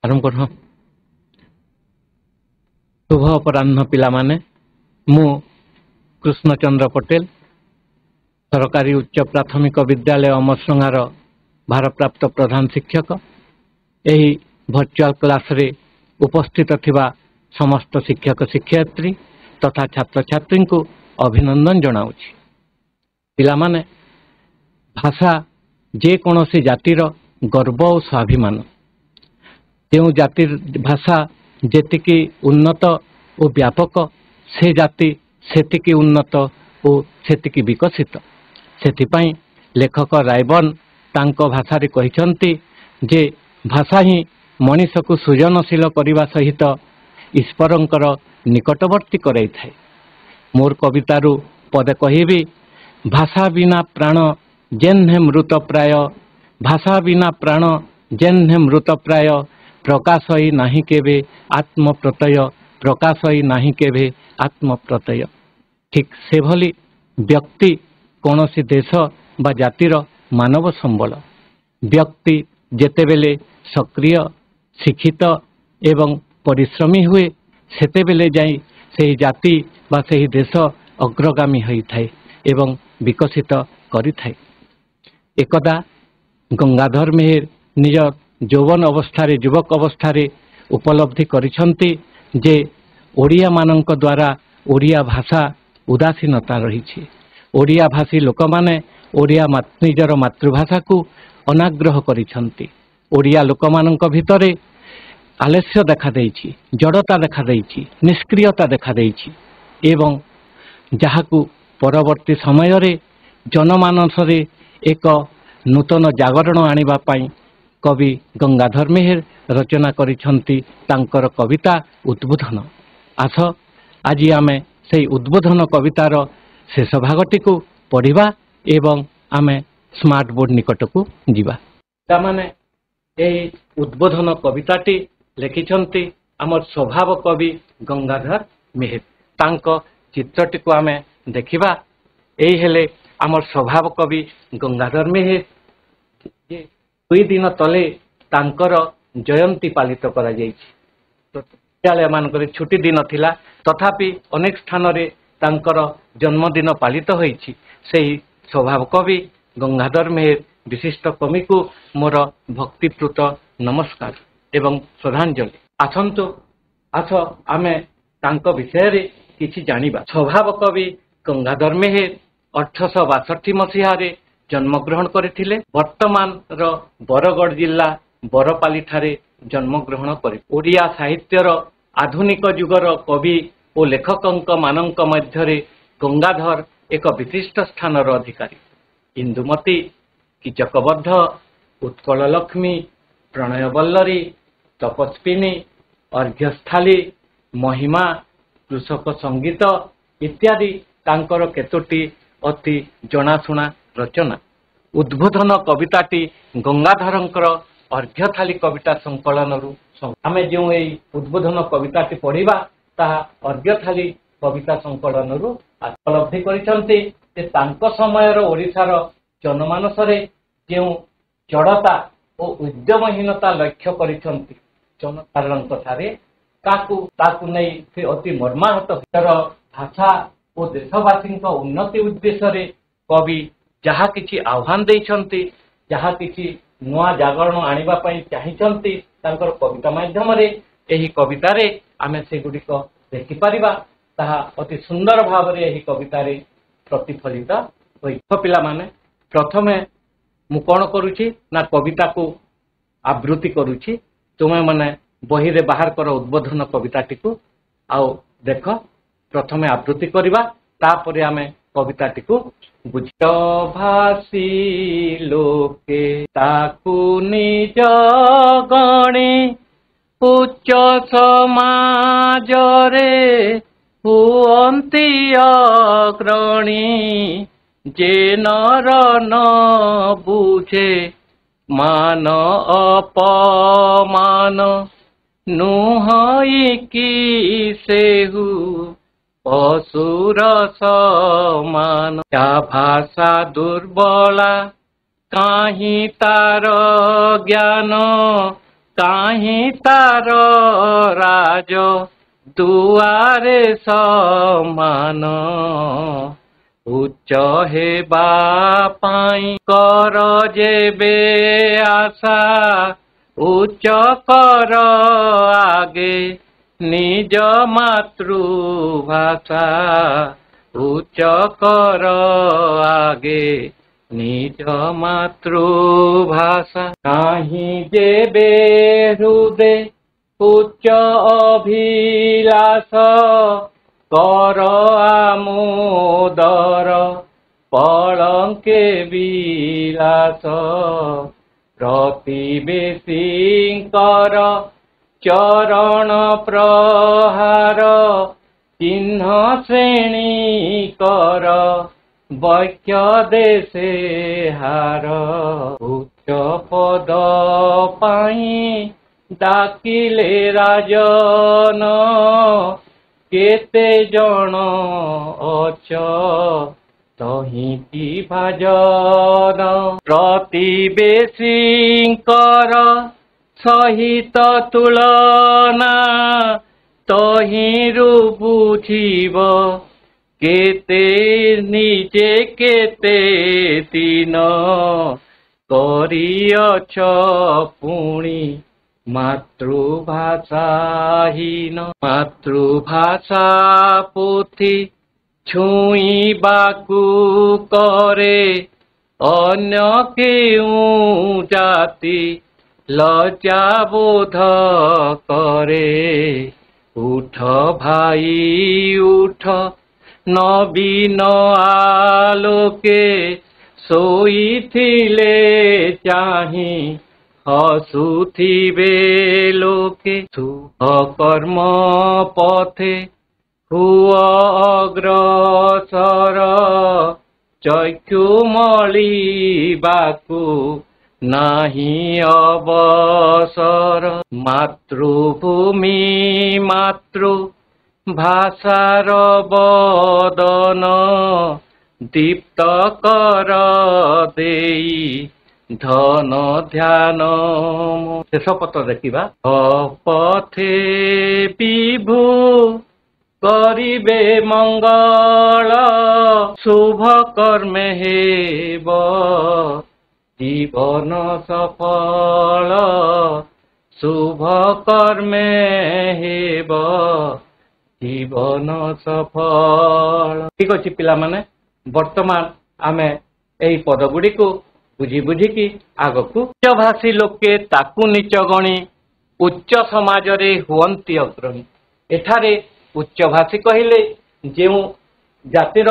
आरंभ कर शुभ अपराह्न पिलामाने मु कृष्णचंद्र पटेल सरकारी उच्च प्राथमिक विद्यालय अमरसंगार भारप्राप्त प्रधान शिक्षक यही वर्चुअल क्लास रे उपस्थित थिबा समस्त शिक्षक शिक्षयित्री तथा छात्र छात्री को अभिनंदन जनाऊछि। पिलामाने भाषा जे कोनोसी जातिर गर्व और स्वाभिमान जो जातिर भाषा जेतिकी उन्नत और व्यापक से जाति सेतिकी उन्नत और सेतिकी विकसित सेतिपाई लेखक रायबन तांको भाषा रे कहिसंती जे भाषा ही मनीष को सृजनशील करने सहित ईश्वरंकर निकटवर्ती कराई थाए। मोर कवितारू पदे कहिबी भाषा बिना प्राण जेन्हे मृत प्राय भाषा बिना प्राण जेन्हे मृत प्राय प्रकाशई नाही केबे आत्म प्रत्यय प्रकाशई नाही केबे आत्म प्रत्यय। ठीक से भली व्यक्ति कौनसी देश बा जातिर मानव संबल व्यक्ति जेतेबेले सक्रिय शिक्षित एवं परिश्रमी हुए सेतेबेले जाई सेही जाति बा सेही देश अग्रगामी होइथाए एवं विकसित करिथाए। एकदा गंगाधर मेहेर निज यौवन अवस्थारे युवक अवस्थारे उपलब्धि करिसंती जे ओडिया मानक द्वारा ओडिया भाषा उदासीनता रही। ओडिया भाषी लोक माने ओडिया निजर मातृभाषा को अनाग्रह करिसंती। ओडिया लोक मानक भितरे आलस्य देखा देइछि, जड़ता देखा देइछि, निष्क्रियता देखा देइछि एवं जहाकू परवर्ती समय रे जनमानस रे एक नूतन जागरण आनिबा पाई कवि गंगाधर मेहेर रचना करिसंती तांकर कविता उद्बोधन। आस आज आमे सेई उद्बोधन कवितार शेष भागटी को पढ़िबा एवं आमे स्मार्ट बोर्ड निकट को जीवा। तामाने एई उद्बोधन कविताटी लिखिसंती आमर स्वभाव कवि गंगाधर मेहेर। तांको चित्रटी को आमे देखिबा। एई हेले आमर स्वभाव कवि गंगाधर मेहेर। दुई दिन तले तांकर जयंती पालित करा जायछि। विद्यालय मानकर छुट्टी दिन थिला तथापि अनेक स्थान रे तांकर जन्मदिन पालित होईछि। सेही स्वभाव कवि गंगाधर मेहेर विशिष्ट कवि को मोर भक्तिपूत नमस्कार एवं श्रद्धांजलि। आसंतु आस आमे तांको विषय रे किछि जानिबा। स्वभाव कवि गंगाधर मेहेर 1862 मसीह रे जन्मग्रहण करथिले। वर्तमान रो बरगढ़ जिला बरपाली ठारे जन्मग्रहण करे। ओडिया साहित्यर आधुनिक युगर कवि और लेखकंक मानक मध्यरे गंगाधर एक विशिष्ट स्थानर अधिकारी। इंदुमती, कीचकबद्ध, उत्कल लक्ष्मी, प्रणयवल्लरी, तपस्विनी, अर्घ्यस्थाली, महिमा, कृषक संगीत इत्यादि तांकर केतोटी अति जनाशुना रचना। उद्बोधन कविताटी गंगाधरंकर अर्घ्यथाली कविता संकलन आमे जो उद्बोधन कविताटी पढ़िबा ताहा अर्घ्यथाली कविता संकलन उपलब्धि करिसंती जे तांको समयर ओडिशार जनमानस रे जो जड़ता और उद्यमहीनता लक्ष्य करिसंती जनसाधारणक ठारे ताकू नहीं से अति मर्माहत भाषा और देशवासी उन्नति उद्देश्य रे कवि जहा किछि आह्वान देइछंती, जहा किछि नुआ जागरण आनिबा पई चाहिछंती तांकर कविता माध्यम रे एही कविता रे आमे से गुडी को देखि परिबा। ताहा अति सुंदर भाव रे एही कविता रे प्रतिफलित होई। पिला माने प्रथमे मु कोन करूछि ना कविता को आवृत्ति करूछि। तुमे माने बही रे बाहर कर उद्बोधन कविताटी को आउ देख। प्रथमे आवृत्ति करिबा तापरे आमे कविताटी को बुझ। भाषी लोके ताकू निज गणे उच्च समाज रे हुअन्ति अग्रणी जे नर न बुझे मान अपमान नुहई की सेहु असुर समान। या भाषा दुर्बला काहि तार ज्ञान କାହିଁ ତାର ରାଜ ଦୁଆରେ ସମାନ ଉଚ୍ଚ ହେବା ପାଇଁ କର ଯେବେ ଆଶା ଉଚ୍ଚ କର ଆଗେ ନିଜ ମାତୃଭାଷା ଉଚ୍ଚ କର ଆଗେ ନିଜ ମାତୃଭାଷା କାହିଁ ଯେବେ ହୃଦେ ଉଚ୍ଚ ଅଭିଳାଷ କର ଆମୋଦର ପଳଙ୍କେ ବିଳାସ ପ୍ରତିବେଶୀଙ୍କର ଚରଣ ପ୍ରହାର ଚିହ୍ନ ଶ୍ରେଣୀ କର ବୈକ୍ୟ ଦେଶେ ହାର ଉଚ୍ଚ ପଦ ପାଇଁ ଡାକିଲେ ରାଜନ କେତେ ଜଣ ଅଛ ତହିଁକି ଭାଜନ ପ୍ରତିବେଶୀଙ୍କର ସହିତ ତୁଳନା ତହିଁରୁ ବୁଝିବ କେତେ ନିଜେ କେତେ ଦିନ କରିଅଛ ପୁଣି ମାତୃଭାଷାହୀନ ମାତୃଭାଷା ପୋଥି ଛୁଇଁବାକୁ କରେ ଅନ୍ୟ କେଉଁ ଜାତି ଲଜ୍ଜାବୋଧ କରେ ଉଠ ଭାଇ ଉଠ ନବୀନ ଆଲୋକେ ଶୋଇଥିଲେ ଚାହିଁ ହସୁଥିବେ ଲୋକେ କର୍ମ ପଥେ ହୁଅ ଅଗ୍ରସର ଚକ୍ଷୁ ମଳିବାକୁ ନାହିଁ ଅବସର ମାତୃଭୂମି ମାତୃ ଭାଷାର ବଦନ ଦୀପ୍ତ କର ଦେଇ ଧନ ଧ୍ୟାନ ଶେଷ ପତ୍ର ଦେଖିବା ପଥେ ବିଭୁ କରିବେ ମଙ୍ଗଳ ଶୁଭ କର୍ମେ ହେବ ଜୀବନ ସଫଳ ଶୁଭ କର୍ମେ ହେବ ଜୀବନ ସଫଳ ଠିକ ଅଛି ପିଲାମାନେ ବର୍ତ୍ତମାନ ଆମେ ଏହି ପଦ ଗୁଡ଼ିକୁ ବୁଝି ବୁଝିକି ଆଗକୁ ଉଚ୍ଚଭାଷୀ ଲୋକେ ତାକୁ ନିଚ ଗଣି ଉଚ୍ଚ ସମାଜରେ ହୁଅନ୍ତି ଅଗ୍ରଣୀ ଏଠାରେ ଉଚ୍ଚଭାଷୀ କହିଲେ ଯେଉଁ ଜାତିର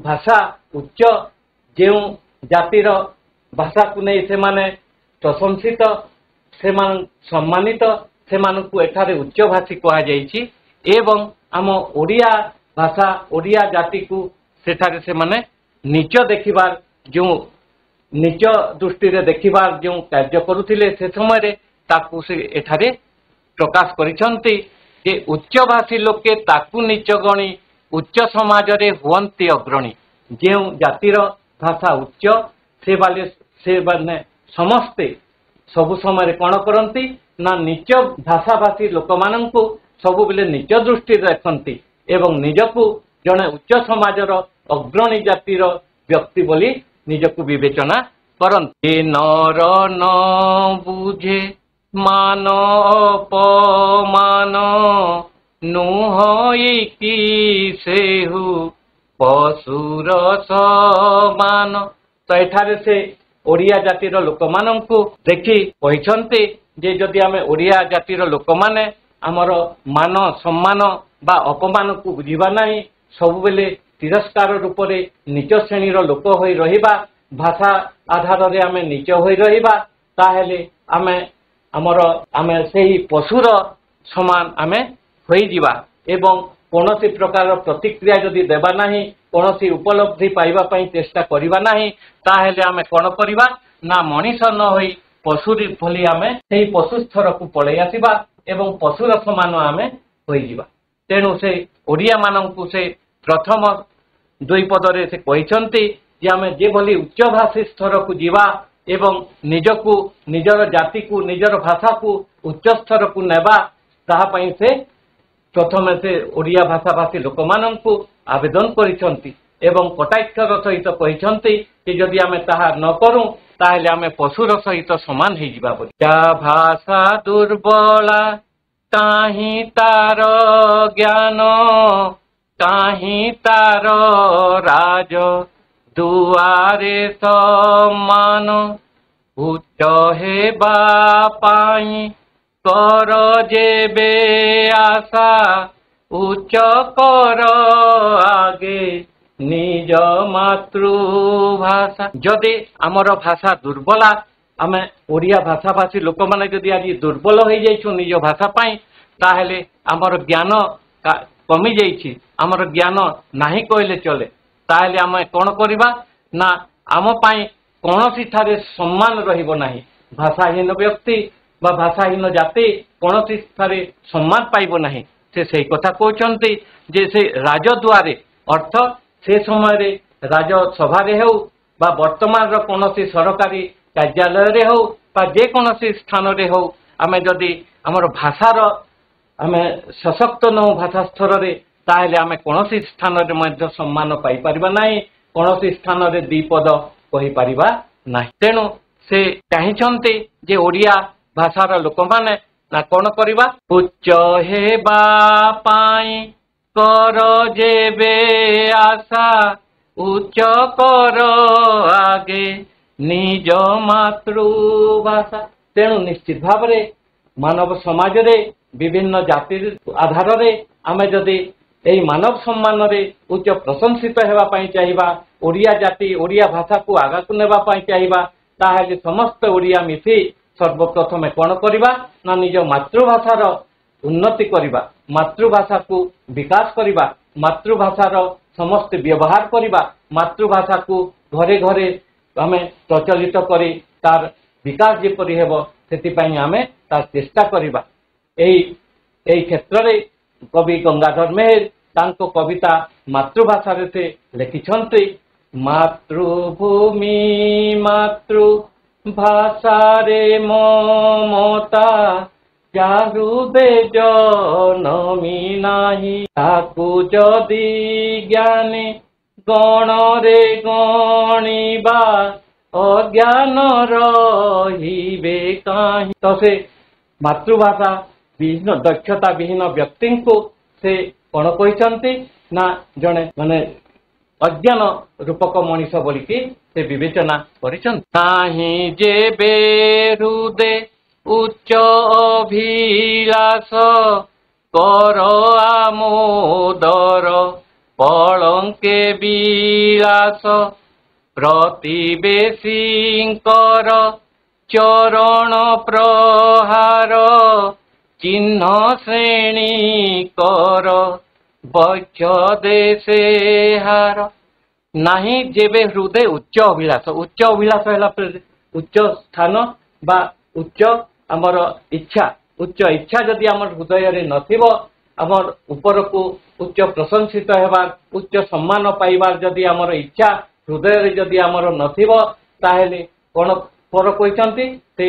ଭାଷା ଉଚ୍ଚ ଯେଉଁ ଜାତିର ଭାଷାକୁ ନେଇ ସେମାନେ ପ୍ରଶଂସିତ ସେମାନେ ସମ୍ମାନିତ ସେମାନଙ୍କୁ ଏଠାରେ ଉଚ୍ଚଭାଷୀ କୁହାଯାଇଛି ଏବଂ ଆମ ଓଡ଼ିଆ ଭାଷା ଓଡ଼ିଆ ଜାତିକୁ ସେଠାରେ ସେମାନେ ନିଚ ଦେଖିବାର ଯେଉଁ ନିଚ ଦୃଷ୍ଟିରେ ଦେଖିବାର ଯେଉଁ କାର୍ଯ୍ୟ କରୁଥିଲେ ସେ ସମୟରେ ତାକୁ ସେ ଏଠାରେ ପ୍ରକାଶ କରିଛନ୍ତି ଯେ ଉଚ୍ଚଭାଷୀ ଲୋକେ ତାକୁ ନିଚ ଗଣି ଉଚ୍ଚ ସମାଜରେ ହୁଅନ୍ତି ଅଗ୍ରଣୀ ଯେଉଁ ଜାତିର ଭାଷା ଉଚ୍ଚ ସେମାନେ ସମସ୍ତେ ସବୁ ସମୟରେ କ'ଣ କରନ୍ତି ନା ନିଚ ଭାଷାଭାଷୀ ଲୋକମାନଙ୍କୁ ସବୁବେଳେ ନିଚ ଦୃଷ୍ଟିରେ ଦେଖନ୍ତି ଏବଂ ନିଜକୁ ଜଣେ ଉଚ୍ଚ ସମାଜର ଅଗ୍ରଣୀ ଜାତିର ବ୍ୟକ୍ତି ବୋଲି ନିଜକୁ ବିବେଚନା କରନ୍ତି ନର ନ ବୁଝେ ମାନ ଅପମାନ ନୁହଁ କି ସେହୁ ପଶୁର ସମାନ ତ ଏଠାରେ ସେ ଓଡ଼ିଆ ଜାତିର ଲୋକମାନଙ୍କୁ ଦେଖି କହିଛନ୍ତି ଯେ ଯଦି ଆମେ ଓଡ଼ିଆ ଜାତିର ଲୋକମାନେ ଆମର ମାନ ସମ୍ମାନ ବା ଅପମାନକୁ ବୁଝିବା ନାହିଁ ସବୁବେଳେ ତିରସ୍କାର ରୂପରେ ନିଚ ଶ୍ରେଣୀର ଲୋକ ହୋଇ ରହିବା ଭାଷା ଆଧାରରେ ଆମେ ନିଚ ହୋଇ ରହିବା ତାହେଲେ ଆମେ ସେହି ପଶୁର ସମାନ ଆମେ ହୋଇଯିବା ଏବଂ କୌଣସି ପ୍ରକାର ପ୍ରତିକ୍ରିୟା ଯଦି ଦେବା ନାହିଁ କୌଣସି ଉପଲବ୍ଧି ପାଇବା ପାଇଁ ଚେଷ୍ଟା କରିବା ନାହିଁ ତାହେଲେ ଆମେ କ'ଣ କରିବା ନା ମଣିଷ ନ ହୋଇ ପଶୁ ଭଳି ଆମେ ସେହି ପଶୁ ସ୍ତରକୁ ପଳେଇ ଆସିବା ଏବଂ ପଶୁର ସମାନ ଆମେ ହୋଇଯିବା ତେଣୁ ସେ ଓଡ଼ିଆମାନଙ୍କୁ ସେ ପ୍ରଥମ ଦୁଇ ପଦରେ ସେ କହିଛନ୍ତି ଯେ ଆମେ ଯେଭଳି ଉଚ୍ଚଭାଷୀ ସ୍ତରକୁ ଯିବା एवं निजकू निजर जाति को निजर भाषा को उच्च स्तर को नेबा ताहापई से प्रथम से ओडिया भाषा भाषी लोक माननकु आवेदन करिसंती एवं कटाक्षर सहित कहिसंती कि जदि आमे ताहा न करूं ताहेले आमे पशुर सहित समान हो जिबा बोली। जा भाषा दुर्बला ताही तार ज्ञान ताही तार राज दुआरे सम्मान उच्च हेबा पाई कर जेबे आशा उच्च कर आगे निज मातृभाषा। जदि आमर भाषा दुर्बला आमे ओडिया भाषा भाषी लोक माने जदि आज दुर्बल हो जाइछु निज भाषा पाई ताहेले आमर ज्ञान कमी जाइछि आमर ज्ञान नाही कहले चले ताहेले आमे कोन करिबा ना आम पाई कोनोसी थारे सम्मान रहिबो नाही। भाषाहीन व्यक्ति बा भाषाहीन जाति कोनोसी थारे सम्मान पाइबो नाही। से सेही कथा कहउचंती जे से राजद्वारे अर्थ से समय रे राजसभा रे हो बा वर्तमान रो कोनोसी सरकारी कार्यालय रे हो बा जे कोनोसी स्थान रे हो आमे जदि हमर भाषार आमे सशक्त न भाषा स्तर रे ताहेले आमे कोनोसी स्थान रे मध्य सम्मान पाई परिबा नाही कोनोसी स्थान रे दीपद कहि परिबा नाही। तेणु से चाहिछंती जे ओडिया भाषार लोक माने ना कोन करिबा उच्च हेबा पाई कर जेबे आशा उच्च कर आगे निज मातृभाषा। तेणु निश्चित भाव रे मानव समाज रे विभिन्न जाति आधार रे आमे जदि एई मानव सम्मान रे उच्च प्रशंसित हेबा पाई चाहिबा ओडिया जाति ओडिया भाषा को आगा को नेबा पाई चाहिबा ताहेले समस्त ओडिया मिसी सर्वप्रथम कौन करिबा ना निज मातृभाषार उन्नति करिबा मातृभाषा को विकास करिबा मातृभाषार समस्त व्यवहार करिबा मातृभाषा को घरे घरे आमे प्रचलित करी तार विकास जेपरि हेबो सेति पई आमे तार चेष्टा करिबा। एई क्षेत्र रे कवि गंगाधर मेहर तांको कविता मातृभाषा रे से लिखिछंती मातृभूमि मातृभाषा रे ममता जारुदे जनमी नाही ताकू जदि ज्ञानी गण रे गणिबा अज्ञान रहिबे काहि। तो से मातृभाषा विभिन्न दक्षता विहीन व्यक्ति को से कौन कहते ना जड़े माने अज्ञान रूपक मनीष बोलिकी से विवेचना करिहीं जे बेरुदे उच्च अभिलाष कर आमोदर पलंके विलास प्रतिवेशींकर चरण प्रहार चिन्ह श्रेणी कर बक्ष देशे हार। नहीं जेबे हृदय उच्च अभिलाष है उच्च स्थान बा उच्च आमर इच्छा उच्च इच्छा जदि आमर हृदय रे नथिबो आमर ऊपर को उच्च प्रशंसित हेबार उच्च सम्मान पाइबार जदि आमर इच्छा हृदय रे जदि आमर नथिबो ताहेले कोन पर कहचंती से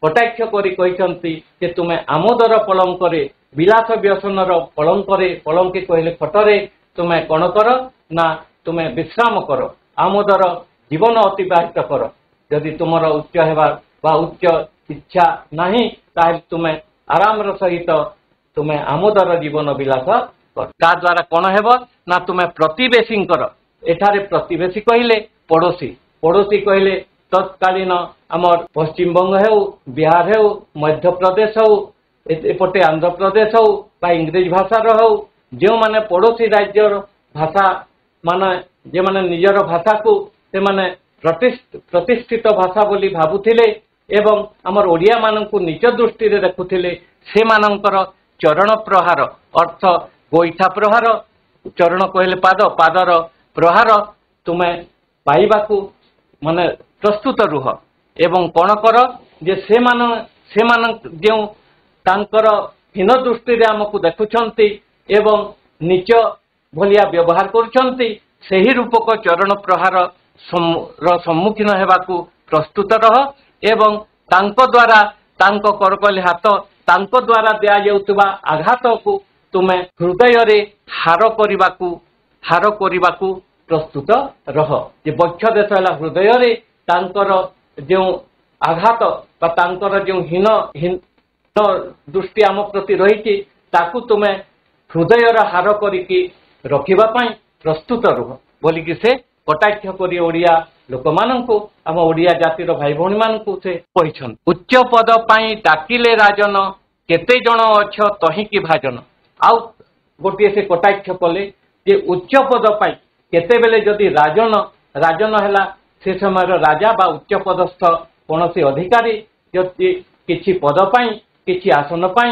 कटाक्ष करी कहचंती जे तुमे आमोदर पलंकरे विलास व्यसनर पलंकरे पलंके कहले खटरे तुमे कोन कर ना तुमे विश्राम कर आमोदर जीवन अतिबाहित कर। जदि तुमर उच्च हेबार बा उच्च इच्छा नहीं ताहेले तुमे आराम सहित तुमे आमोदर जीवन विलास कर। ता द्वारा कोन हेबो ना तुमे प्रतिवेशी कर। एठारे प्रतिवेशी कहले पड़ोसी पड़ोसी कहले तत्कालीन आमर पश्चिम बंग हो बिहार हो मध्य प्रदेश हो एपटे आंध्र प्रदेश हो बा इंग्रेज भाषार हो जो माने पड़ोसी राज्य भाषा माने जे माने निजर भाषा को से माने प्रतिष्ठित भाषा बोली भाबुथिले एवं आमर ओडिया माननकु नीच दृष्टि रे देखुथिले से मानकर चरण प्रहार अर्थ गोईठा प्रहार चरण कहले पाद पादर प्रहार तुमे पाइबाकू माने प्रस्तुत रुह एवं कौन कर जे से जो तांकर हीन दृष्टि रे आमको देखुछंती एवं नीच भलिया व्यवहार करुछंती सेही रूपक चरण प्रहार सम्मुखीन हेबाकू प्रस्तुत रह एवं तांको द्वारा तांको करकली हाथ तांको द्वारा दिया जाउतबा आघात को तुमे हृदय रे हार करिबाकू प्रस्तुत रह जे वक्ष देश है हृदय रे तांकर जो आघात बा तांकर जो हीन दृष्टि आम प्रति रही ताकू तुमे हृदय हार करिकी रखिबा पई प्रस्तुत रह बोलिकी से कटाक्ष करी ओडिया लोक माननकु आम ओडिया जातिर भाई भौणी माननकु से कहिछन। उच्च पद पई डाकिले राजन केते जण अछ तहिकी भाजन आउ गोटे से कटाक्ष कले जे उच्च पद पई केते बेले जदि राजन हैला से समय राजा बा उच्च पदस्थ कोनोसी अधिकारी जदि किछि पद पई किछि आसन पई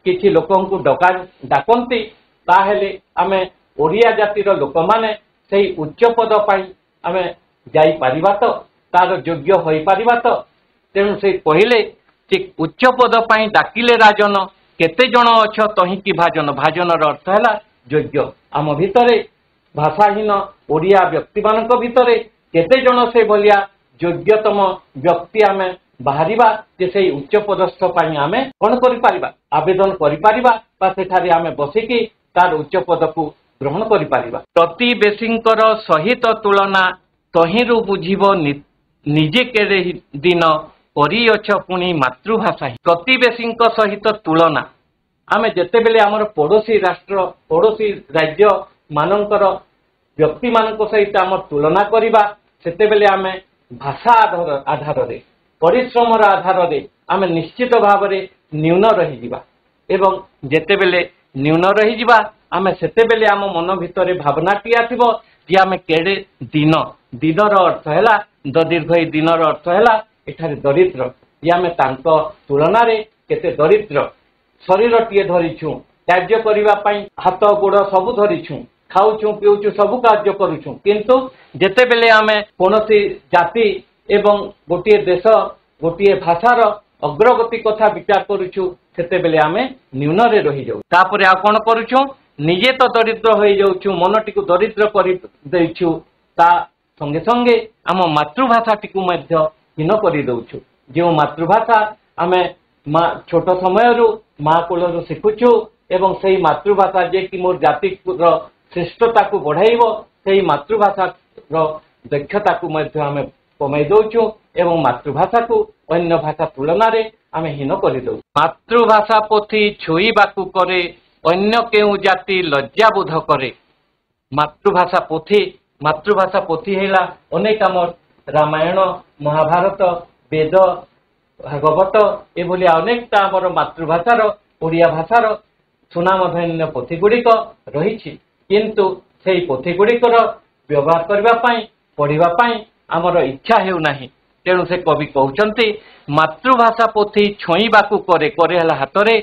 किछि लोकंकु डाकंती ताहेले आमे ओडिया जातिर लोक माने सेही उच्च पद पई आमे जाई पारिबा तो तार योग्य होई पारिबा तो तेणु से कहिले जे उच्च पद पई डाकिले राजन केते जण अछ तहिकी भाजन भाजनर अर्थ हैला योग्य आम भितरे भाषाहीन ओडिया व्यक्ति मानक भितरे केते जण से भलिया योग्यतम व्यक्ति आमे बाहरिबा जे सेही उच्च पदस्थ पई आमे कोन करि पारिबा आवेदन करि पारिबा बा सेठारे आमे बसिकी तार उच्च पद को ग्रहण करि पारिबा। प्रतिवेशींकर सहित तुलना तहिरु बुझिब निजे केरे दिन करिअछ पुणी मातृभाषा ही। प्रतिवेशींक सहित तुलना आमे जेतेबेले आमर पड़ोसी राष्ट्र पड़ोसी राज्य मानकर व्यक्ति मानक सहित आम तुलना करिबा सेतेबेले आमे भाषा आधार रे परिश्रम आधार रे आमे निश्चित भाव रे न्यून रही जिबा एवं जेतेबेले न्यून रही जिबा आमे सेतेबेले आम मन भितरे भावनाटी आथिबो जे आमे केडे दिनर अर्थ हैला दीर्घई दिनर अर्थ हैला एठारे दरिद्र जे आमे तांको तुलना रे केते दरिद्र शरीरटीए धरिछु कार्य करिबा पई हाथ गोड़ सब धरिछु खाउछु पिउछु सब कार्य करूछु किंतु जेतेबेले आमे कोनोसी जाति एवं गोटे देश गोटे भाषार अग्रगति कथा विचार करूछु सेतेबेले आमे न्यून रे रही जाउ तापरे आ कोन करूछु निजे तो दरिद्र हो जाउछु मनटी को दरिद्र करि दैछु ता संगे संगे आम मातृभाषा टी को मध्य हीन करि दउछु जो मातृभाषा आमे छोट समय माँ कोलर शिखुछु एवं से मातृभाषा जे कि मोर जाति श्रेष्ठता को बढ़ाइब से मातृभाषा दक्षता को मध्य आमे कमाई दउछु एवं मातृभाषा को अन्य भाषा तुलना रे आमे हीन करि दउ। मातृभाषा पोथी छुईबाकू करे अन्य केउ जाति लज्जा बोध करे। मातृभाषा पोथी हैला अनेक आमर रामायण महाभारत वेद भागवत एभली अनेकटा आमर मातृभाषार ओडिया भाषार सुनामधन्य पोथी गुड़िक रही किंतु से पोथी गुड़िकर व्यवहार करबा पई पढ़िबा पई आमर इच्छा हेउ नाही तेणु से कवि कहउचंती मातृभाषा पोथी छोईबाकू करे करे हला हातरे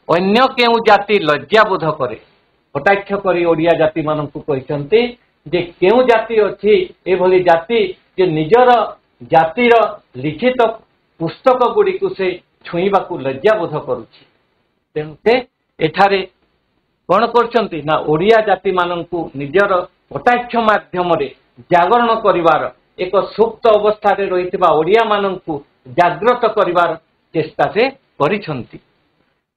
अन्य केउ जाति लज्जा बोध करे। कटाक्ष करी ओडिया जाति मानकू कहिसंती जे केउ जाति अछि एभली जाति जे निजर जातिर लिखित पुस्तक गुड़ी को से छुईबाकू लज्जा बोध करुछि तेणु से एठारे कौन करछंती ना ओडिया जाति माननकू निजर कटाक्ष माध्यम रे जागरण करिवार एक सुप्त अवस्था रे रहितबा ओडिया माननकू जागृत करिवार चेष्टा से करिछंती।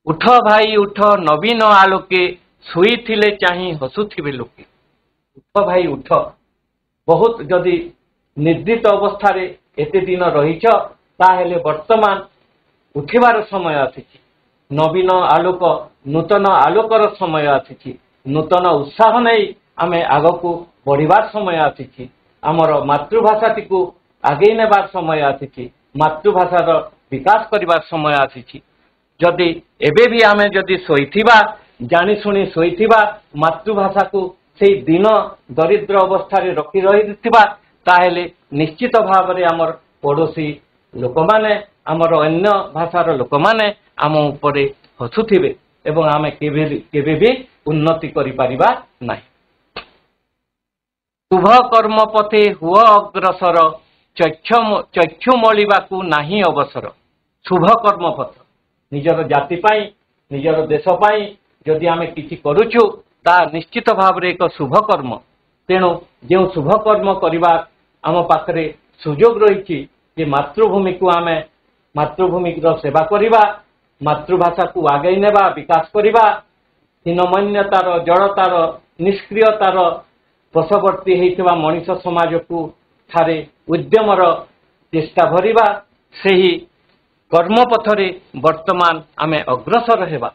उठ भाई उठ नवीन आलोके शुईथिले चाहि हसुथिबे लोके। उठ भाई उठ बहुत जदि निर्दित अवस्था रे एते दिन रहिछ ताहेले वर्तमान उठिबार समय आसीछि नवीन आलोक नूतन आलोकर समय आसीछि नूतन उत्साह नहीं आमे आगकू बढ़िबार समय आसीछि आमर मातृभाषाटी को आगे नेबार समय आसीछि मातृभाषार विकास करिबार समय आसीछि। जदि एबे भी आमे जदि सोईथिबा जानी सुनी सोईथिबा मातृभाषा को से दिन दरिद्र अवस्था रे रखी रहिथिबा ताहेले निश्चित भाव रे आमर पड़ोसी लोक माने आमर अन्य भाषार लोक माने आम उपरे हसुथिबे एवं आमे केबे भी उन्नति करि परिबा नाही। शुभ कर्म पथे हुआ अग्रसर चक्षु मलिबाकू नाही अवसर। शुभ कर्म पथ निजर जाति पाई निजर देश पाई जदि आमे किछि करूछु ता निश्चित भाव रे एक शुभ कर्म तेणु जो शुभ कर्म करबा आम पाखरे सुजोग रही जे मातृभूमि को आमे मातृभूमि सेवा करिबा मातृभाषा को आगे नेबा विकास करिबा हीनमान्यतार जड़तार निष्क्रियतार वशवर्ती होइथिबा मनुष्य समाज को ठारे उद्यमर चेष्टा भरिबा सेही कर्मपथरे वर्तमान आमे अग्रसर हेबा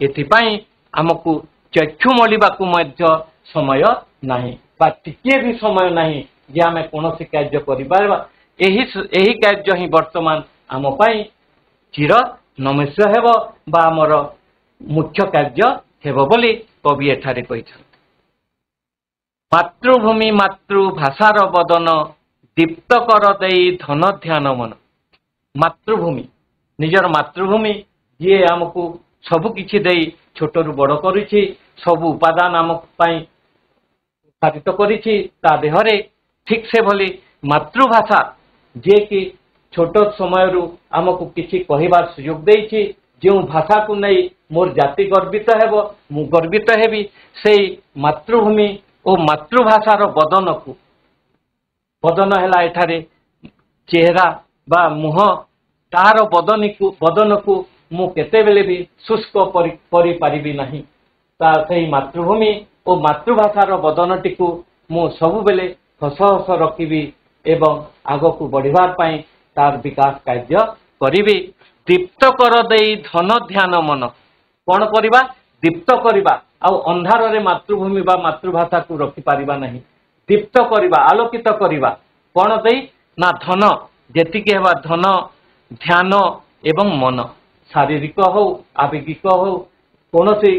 एथिपाई आमको चक्षु मलिबाकू मध्य समय नाही बा टिके भी समय नाही जे आमे कोनोसी कार्य करिबारबा एही कार्य ही वर्तमान आम पाई चिर नमस्य हेब बा आमर मुख्य कार्य हेब बोली कवि एठारे कहिछन। मातृभूमि मातृभाषार बदन दीप्त कर देई धन ध्यान मन मातृभूमि निजर मातृभूमि ये आमको सबु किछि देई छोटरू बड़ करिछि सबु उपादान आम पाई उत्पादित करिछि ता देहरे ठीक से भली मातृभाषा जे कि छोट समय आमको किछि कहिबार सुयोग देइछि जो भाषा को नहीं मोर जाति गर्वित हेबो मु गर्वित हेबी सेई मातृभूमि और मातृभाषार बदन को बदन हैला एठारे चेहरा बा मुह तार बदन को मु केतेबेले भी शुष्क परि पारिबी नहीं ता सेई मातृभूमि और मातृभाषार बदनटी को मु सबु बेले हस हस रखिबी एवं आगो को बढ़िबार पाई तार विकास कार्य करिबी। दीप्त कर देई धन ध्यान मन कौन करिबा दीप्त करिबा आ अंधार रे मातृभूमि बा मातृभाषा को रखि पारिबा नहीं दीप्त करिबा आलोकित करिबा कौन देई ना धन जेतिके हेबा धन ध्यान एवं मन शारीरिक हो आवेगिक हो कोनोसी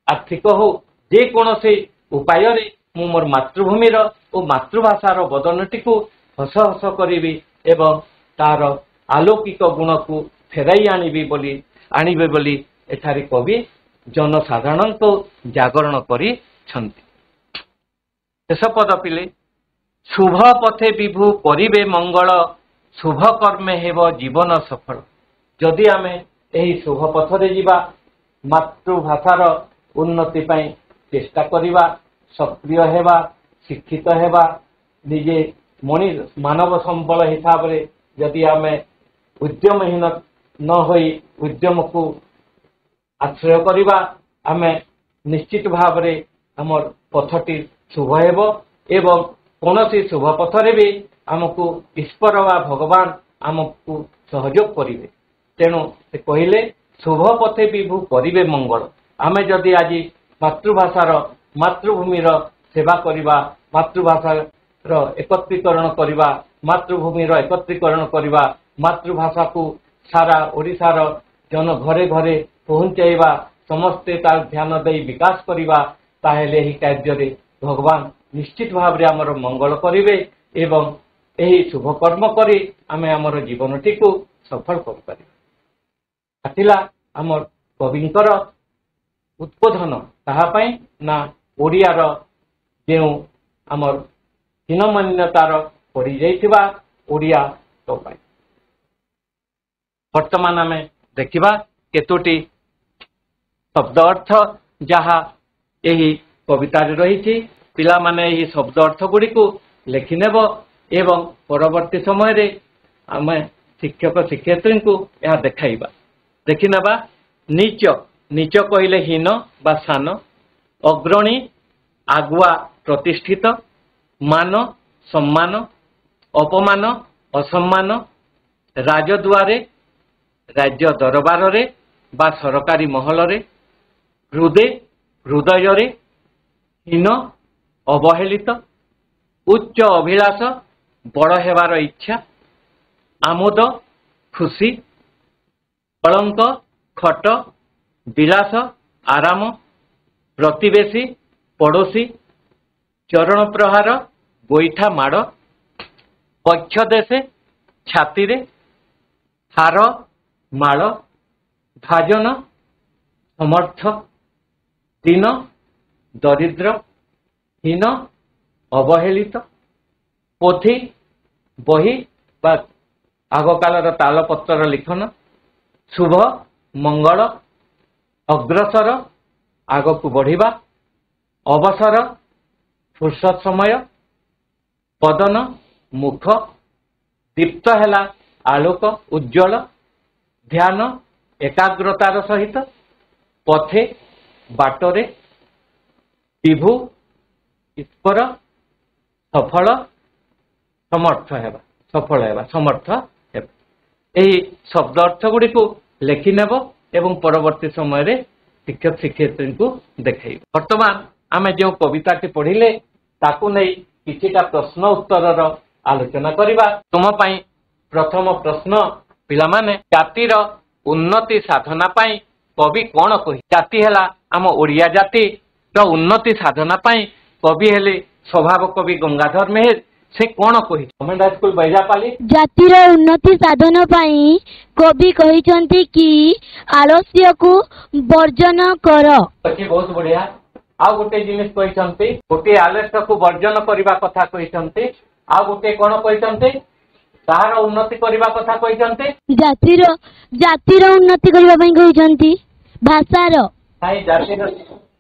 आर्थिक हो जे कोनोसी उपाय रे मु मोर मातृभूमिर और मातृभाषार बदनटी को हस हस करिबी एवं तार अलौकिक गुण को फेराई आनिबे बोली एठारे कवि जनसाधारण को जागरण करी छंती। शेष पद पिले शुभ पथे विभु करिबे मंगल शुभ कर्मे हेब जीवन सफल जदि आमे एही शुभ पथरे जीवा मातृभाषार उन्नति पाई चेष्टा करिबा सक्रिय हेबा शिक्षित हेबा निजे मानव संबल हिसाब रे जदि आमे उद्यमहीन न होई उद्यम को आश्रय करिबा आमे निश्चित भाव रे हमर पथटी शुभ हेबो एवं कोनोसी शुभ पथरे भी आमको ईश्वर वा भगवान आमको सहयोग करिवे तेणु से कहिले शुभ पथे विभु करिवे मंगल आमे जदि आज मातृभाषार मातृभूमिर सेवा करिबा मातृभाषार एकत्रीकरण करिबा मातृभूमिर एकत्रीकरण करिबा मातृभाषा को सारा ओडिशार जन घरे घरे पहुंचाइबा समस्ते तार ध्यान दे विकास करिबा ताहेले ही कार्य रे भगवान निश्चित भाव रे हमर मंगल करिवे एवं एही शुभ कर्म करी आमे हमर जीवनटी को सफल कर परिबा आथिला हमर कविंकर उद्बोधन ताहा पई ना ओडियार जेउ हमर हीनमान्यतार पड़ी जाइथिबा ओडिया तो पाई वर्तमान आमे देखिबा केतोटी शब्द अर्थ जहा एही कविता रही पिला माने एही शब्द अर्थ गुड़ी को लेखि नेब एवं परवर्ती समय रे आमे शिक्षक शिक्षयित्री को यह देखाइबा देखि नेबा नीच नीच कहिले हीन बा सान अग्रणी आगुआ प्रतिष्ठित मान सम्मान अपमान असम्मान राजदुआरे राज्य दरबार रे बा सरकारी महल रे हृदय रे हीन अवहेलित उच्च अभिलाष बड़ हेबार इच्छा आमोद खुशी कलंक खट विलास आराम प्रतिवेशी पड़ोशी चरण प्रहार गोईठा माड़ पक्ष देशे छाती रे हार माल भाजन समर्थ दीन दरिद्र हीन अवहेलित पोथी बही बा आगकालर तालपत्र लिखन शुभ मंगल अग्रसर आग को बढ़िबा अवसर फुर्सत समय पदन मुख दीप्त है आलोक उज्ज्वल ध्यान एकाग्रतार सहित पथे बाटरे विभु ईश्वर सफल समर्थ हेबा सफल हेबा समर्थ हेबा एही शब्द अर्थ गुडी को लेखि नेब एवं परवर्ती समय रे शिक्षक शिक्षयित्री को देखै वर्तमान आमे जो कविता टी पढ़िले ताकू नै किछिटा प्रश्न उत्तर आलोचना करिबा तुम पई प्रथम प्रश्न पिला माने जातिर उन्नति साधना पाई कवि कोन कहि जाति हेला आम ओडिया जाति तो उन्नति साधना पाई कवि हेले स्वभाव कवि गंगाधर मेहर से कोन कहि गवर्नमेंट हाई स्कूल बैजापाली जातिर उन्नति साधन पाई कवि कहिसंती कि आलस्य को वर्जन कर बहुत बढ़िया आ गोटे जिनिस कहिसंती गोटे आलस्य को वर्जन करबा कथा कहिसंती आ गोटे कोन कहिसंती तार उन्नति करबा कथा कहिसंती जातिर उन्नति करबा पई कहिसंती भाषार काई जातिर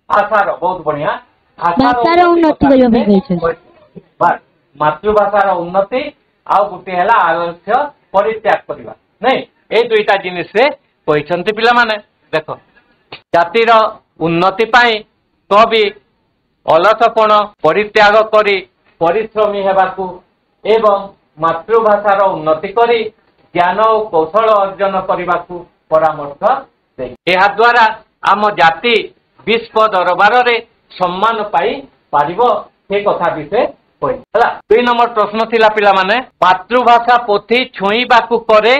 भाषार बहुत बढ़िया भाषार उन्नति करबा पई कहिसंती बस मातृभाषार उन्नति आ गोटे हला आलस्य परित्याग करबा नै ए दुईटा जिनिस रे कहिसंती पिला माने देखो जातिर उन्नति पाई कवि अलसपण परित्याग करी परिश्रमी हेबाकू एवं मातृभाषार उन्नति करी ज्ञान और कौशल अर्जन करने परामर्श दे यह द्वारा आम जाति विश्व दरबार रे सम्मान पाई पारिबो से कथा विषय कहला। 2 नंबर प्रश्न थिला पिला माने मातृभाषा पोथी छुईबाकू करे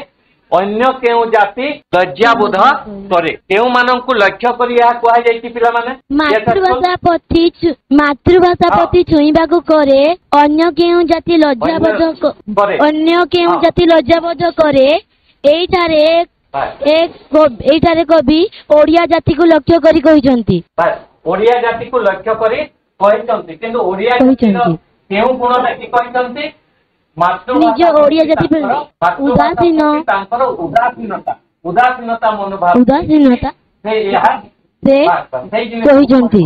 अन्य केउ जाति लज्जाबोध करे केउ माननकु लक्ष्य करी या कहै जायति पिला माने मातृभाषा पोथी छुईबाकू करे अन्य केउ जाति लज्जाबोध करे अन्य केउ जाति लज्जाबोध करे एइठारे कवि ओडिया जाति को लक्ष्य करी कहिसंती ओडिया जाति को लक्ष्य करी कहिसंती किंतु ओडिया जाति केउ गुण देखि कहिसंती निज ओडिया जाति उदासीन उदासीनता मनोभाव उदासीनता से कहिसंती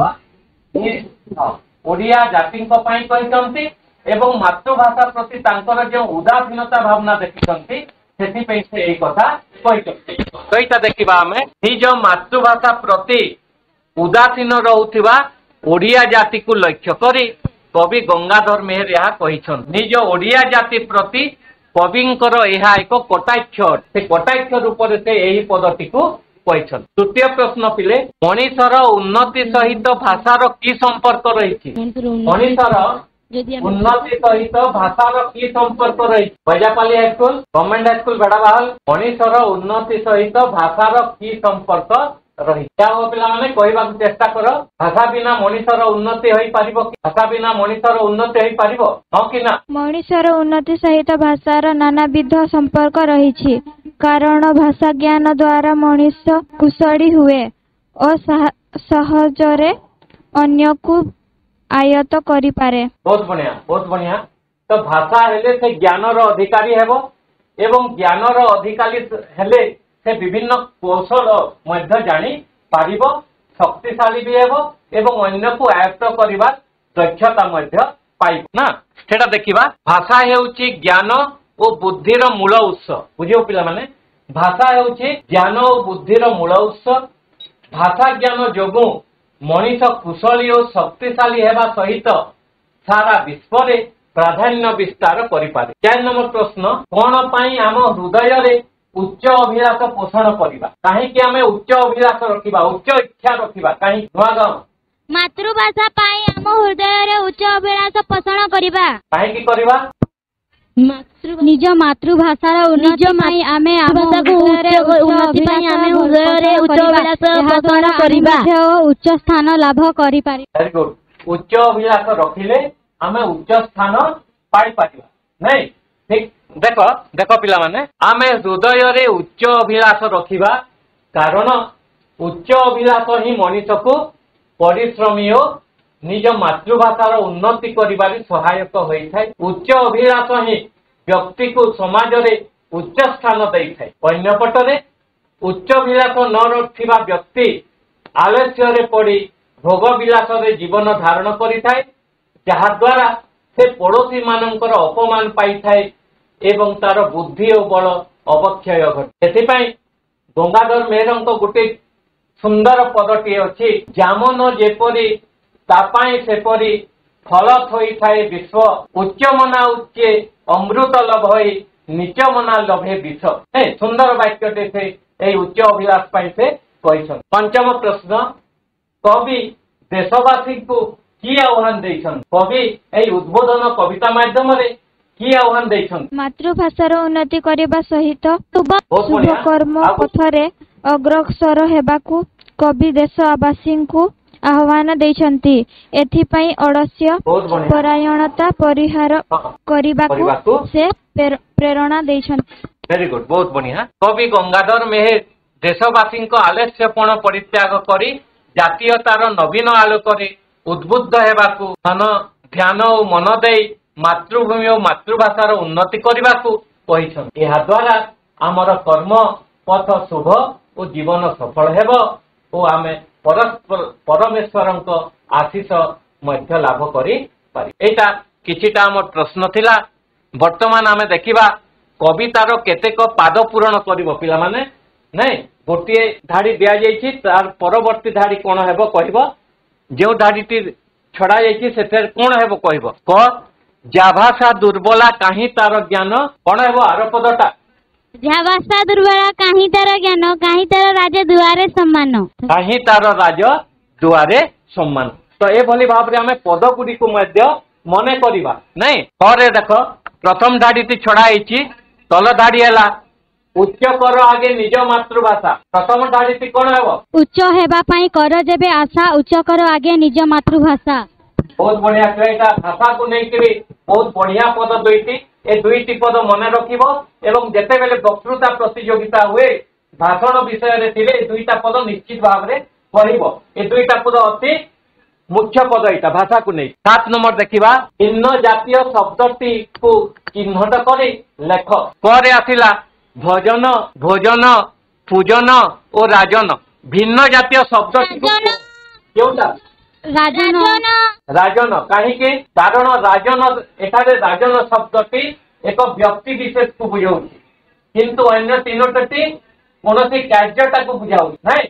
ओडिया जाति को पई कहिसंती एवं मातृभाषा प्रति तांकर जो उदासीनता भावना देखिसंती सेति पे से ए कथा कहिसंती तो एटा देखिबा हमें निज मातृभाषा प्रति उदासीन रहउथिबा ओडिया जाति को लक्ष्य करी कवि गंगाधर मेहर यह कहिछन निज ओडिया जाति प्रति कविंकर यह एक कटाक्ष से कटाक्ष रूप से यही पदटी को कहिछन। तृतीय प्रश्न पिले मनीषर उन्नति सहित भाषार की संपर्क रही मनीषर उन्नति सहित भाषार की संपर्क रही Baijapali high school government high school Berabahal मनीषर उन्नति सहित भाषार की संपर्क रही क्या हो पिला माने कहबा चेष्टा करो भाषा बिना मनीषर उन्नति होई पारिबो भाषा बिना मनीषर उन्नति होई पारिबो हां कि ना मनीषर उन्नति सहित भाषार नानाविध संपर्क रही कारण भाषा ज्ञान द्वारा मनीष कुशली हुए और सहजरे अन्य को आयत्त करि पारे। बहुत बढ़िया तो भाषा हेले से ज्ञानर अधिकारी हेबो एवं ज्ञानर अधिकारी हेले से विभिन्न कौशल मध्य जानी पारिबो शक्तिशाली भी हेबो एवं अन्य को आयत्त करिबा दक्षता मध्य पाइबो ना सेटा देखिबा भाषा हेउची ज्ञान और बुद्धिर मूल उत्स बुझियो पिला माने भाषा हेउची ज्ञान और बुद्धिर मूल उत्स भाषा ज्ञान जोगु मनीष कुशली और शक्तिशाली हेबा सहित सारा विश्व रे प्राधान्य विस्तार करि पारे। 4 नंबर प्रश्न कोन पई आम हृदय रे उच्च अभिलाष पोषण करिबा काहे कि हमें उच्च अभिलाष रखिबा उच्च इच्छा रखिबा काहे नुआगांव मातृभाषा पाई हम हृदय रे उच्च अभिलाष पोषण करिबा काहे कि करिबा निज मातृभाषा उन्नति पाई आमे भाषा को उन्नति पाई आमे हृदय रे उच्च अभिलाष पोषण करिबा उच्च स्थान लाभ करि पारि। वेरी गुड उच्च अभिलाष रखिले हमें उच्च स्थान पाई पारिबा नहीं ठीक देख देख पिला माने आमे हृदय रे उच्च अभिलाष रखिबा कारण उच्च अभिलाष ही मनीष को परिश्रमी और निज मातृभाषार उन्नति करिबारे सहायक होई थाए उच्च अभिलाष ही व्यक्ति को समाज रे उच्च स्थान देई थाए अन्य पटरे उच्च अभिलाष न रखिबा व्यक्ति आलस्य रे पड़ी भोग विलास रे जीवन धारण करि थाए जहा द्वारा से पड़ोशी मानकर अपमान पाई थाए एवं तार बुद्धि और बल अवक्षय घटे से गंगाधर मेहर गोटे सुंदर पदटी अच्छी जामन जेपरी तापाई सेपरी फल थई थाए विश्व उच्च मना उच्चे अमृत लभई नीच मना लभे विष। सुंदर वाक्यटे से उच्च अभिलाष से कहछन। पंचम प्रश्न कवि देशवासी को कि आह्वान देछन? कवि एई उद्बोधन कविता माध्यम रे कि आह्वान देछन? मातृभाषार उन्नति करबा सहित शुभ बढ़िया। कर्म पथरे अग्रसर हेबाकू कवि देशवासी को आह्वान देछंती। एथिपाई अड़स्य बहुत बढ़िया। परायणता परिहार करिबाकू से प्रेरणा देछंती। वेरी गुड, बहुत बढ़िया। कवि गंगाधर मेहेर देशवासी आलस्यपण परित्याग करी जातीयतार नवीन आलोकरे उद्बुद्ध हेबाकू धन ध्यान और मन दे मातृभूमि और मातृभाषार उन्नति करबाकू कहिछन। एहा द्वारा आमर कर्म पथ शुभ और जीवन सफल हेब और आमे परस्पर परमेश्वरंक आशीष मध्य लाभ करि पारि। एटा किछिटा हमर प्रश्न थिला। वर्तमान आमे देखिबा कवितार केतेक पाद पूरण करिवो पिला माने नहीं। गोटे धाड़ी दिया जाइछि तार परवर्ती धाड़ी कोन हेबो कहबो। जो धाड़ीटी छड़ा जाइछि सेते कोन हेबो कहबो। क जाभाषा दुर्बला काहे तार ज्ञान कोन हेबो आर पदटा? जाभाषा दुर्बला काहे तार ज्ञान काहे तार राज दुआरे सम्मान। काहे तार राज दुआरे सम्मान। तो ए भली भाव रे हमें पद गुडी को मध्य मने करिबा नहीं। करे देखो प्रथम धाड़ीटी छड़ा आइछि तल धाड़ी हैला उच्च कर आगे निज मातृभाषा। प्रथम धाड़ीटी कोन हेबो? उच्च हेबा पई कर जेबे आशा उच्च कर आगे निज मातृभाषा। बहुत बढ़िया कहता भाषा को लेकर बहुत बढ़िया पद दुईटी। ए दुईटी पद मन रखिबो एवं जेते बेले वक्तृता प्रतियोगिता हुए भाषण विषय रे थिले दुईटा पद निश्चित भाव रे कहइबो। ए दुईटा पद अति मुख्य पद एटा भाषा को नहीं। 7 नंबर देखिबा भिन्न जातीय शब्दटी को चिन्हट करी लेख। करे आसिला भजन भोजन पूजन और राजन। भिन्न जातीय शब्दटी केउटा? राजन। राजन कहीं कारण राजन एठारे राजन शब्दटी एक व्यक्ति विशेष को बुझाऊँच किंतु अन्य तीनोटी कौन कार्यटा को बुझाऊँ नहीं।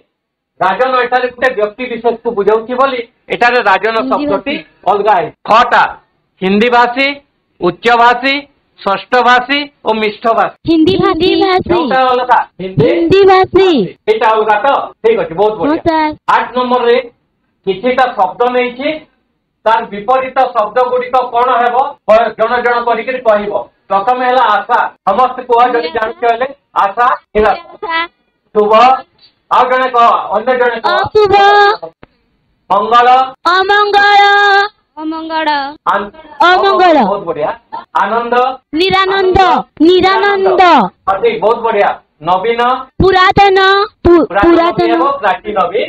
राजन एठारे गोटे व्यक्ति विशेष को बुझाऊँच बोली एठारे राजन शब्दटी अलग है। 6टा हिंदी भाषी उच्च भाषी षष्ठ भाषी और मिष्ठ भाषी। हिंदी भाषी अलग हिंदी भाषी एटा अलग तो ठीक अच्छे बहुत बढ़िया। 8 नंबर रे किछिटा शब्द नहीं तार विपरीत शब्द गुड़िक कौन हेबो जन जन करिक कहइबो। प्रथम हैला आशा समस्त को जदि जानछले आशा हैला शुभ आ जने कह अन्य जने कह अशुभ मंगल अमंगल अमंगल अमंगल। बहुत बढ़िया। आनंद निरानंद निरानंद। ठीक बहुत बढ़िया। नवीन पुरातन पुरातन एवं प्राचीन भी।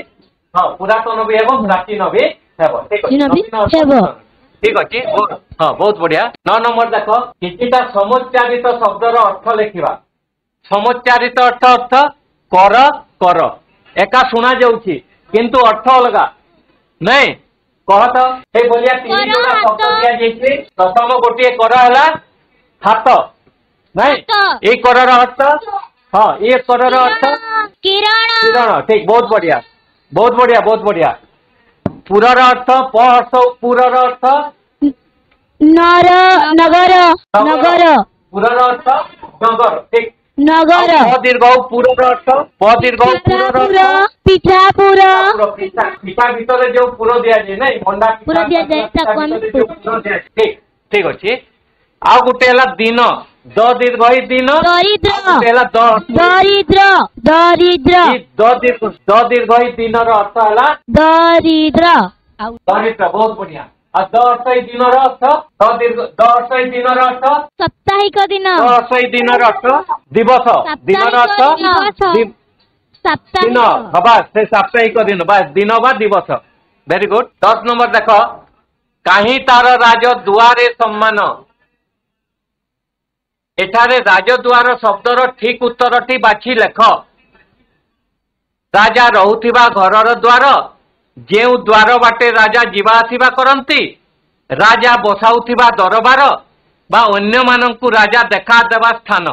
हाँ पुरातन भी एवं प्राचीन भी हेबो। ठीक अच्छे हाँ बहुत बढ़िया। 9 नंबर देख किछिटा समुच्चारित शब्दर अर्थ लिखिबा। समुच्चारित अर्थ अर्थ कर कर एका सुना जाउछि किंतु अर्थ अलगा नहीं। कह तो हे बोलिया 3 जोड़ा शब्द दिया जाइछि। प्रथम गोटे कर हैला हाथ नहीं। ए करर अर्थ हाँ ये करर अर्थ किरण किरण। ठीक बहुत बढ़िया बहुत बढ़िया बहुत बढ़िया। पुरर अर्थ पहर्ष पुरर अर्थ नर नगर नगर। पुरर अर्थ नगर। ठीक नगर। दीर्घ पुरर अर्थ दीर्घ पुरर अर्थ पिठापुर पिठा भितर जो पुर दिया जाए नहीं मंडा पुर दिया जाए। ठीक ठीक अच्छे। आ गोटे हैला दिन द दीर्घ ही दिन दरिद्र दरिद्र दरिद्र द दीर्घ ही दिन अर्थ हैला दरिद्र दरिद्र। बहुत बढ़िया। आ द अर्थ ही दिन अर्थ द दीर्घ द अर्थ ही दिन अर्थ साप्ताहिक दिन द अर्थ ही दिन अर्थ दिवस दिन अर्थ दिन बस से साप्ताहिक दिन बस दिन बा दिवस। Very good. 10 नंबर देख काहे तार राज दुआरे सम्मान। एठारे राजद्वार शब्दर ठीक उत्तरटी बाछि लेख। राजा रहुथिबा घरर द्वार जेउ द्वार बाटे राजा जीवा आसिबा करंती। राजा बसाउथिबा दरबार बा अन्य मानंकु राजा देखा देवा स्थान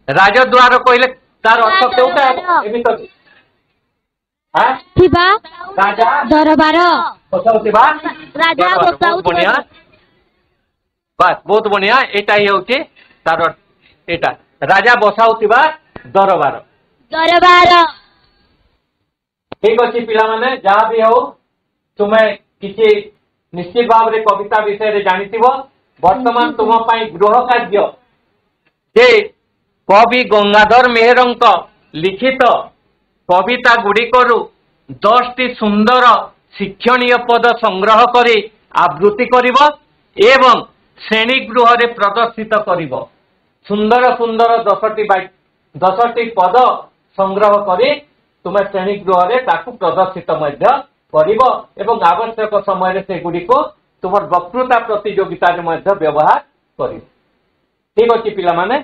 राजद्वार कहले तार अर्थ केउटा ए भितर हां थिबा राजा दरबार बसाउथिबा राजा बसाउथिबा बस बहुत बढ़िया एटा ही होची तार एटा राजा बसाउथिबा दरबार दरबार ठीक अच्छी पिला माने जहाँ भी हो तुम्हें किसी निश्चित भाव में कविता विषय रे जानिथिबो वर्तमान तुम पाई गृह कार्य जे कवि गंगाधर मेहरंक लिखित कविता गुड़िकरु 10टी सुंदर शिक्षणीय पद संग्रह करी आवृत्ति करिवो एवं श्रेणी गृह रे प्रदर्शित करिवो सुंदर सुंदर 10टी पद संग्रह करी तुम्हें श्रेणी गृह रे ताकू प्रदर्शित मध्य करिवो एवं आवश्यक समय रे से गुडी को तुम वक्तृता प्रतियोगिता रे मध्य व्यवहार करिवो ठीक अछि पिला माने